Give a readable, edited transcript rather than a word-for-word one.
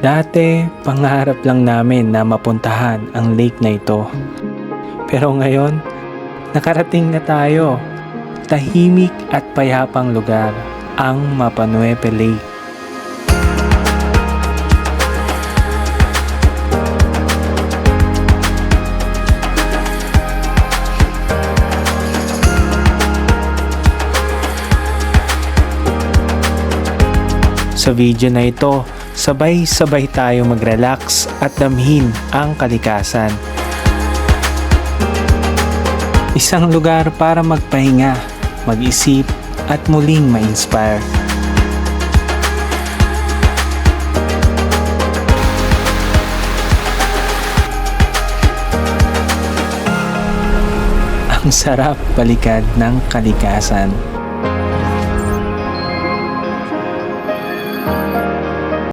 Dati, pangarap lang namin na mapuntahan ang lake na ito. Pero ngayon, nakarating na tayo. Tahimik at payapang lugar, ang Mapanuepe Lake. Sa video na ito, sabay-sabay tayo mag-relax at damhin ang kalikasan. Isang lugar para magpahinga, mag-isip at muling ma-inspire. Ang sarap balikan ng kalikasan.